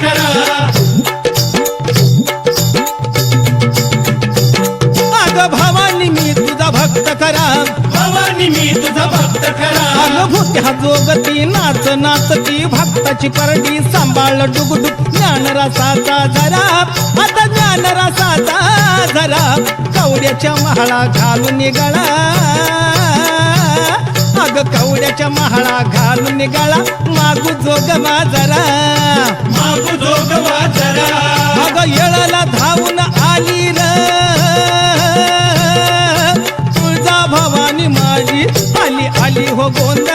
खरा अग भवानी मी तुझा भक्त खरा भवानी मी तुझा भक्त खरा अनुभूत्या जोगती नाच नाचती भक्ताची परडी सांभाळ डुगडुग ज्ञान रसाचा झरा आता ज्ञान रसाचा झरा कवड्याच्या महाळा घालून निघाला अग कवड्याच्या महाळा घालून निघाला मागू जोगवा जरा मागू जोगवा जरा अग येळाला धावून आली र तुळजा भवानी माझी आली आली हो गोंद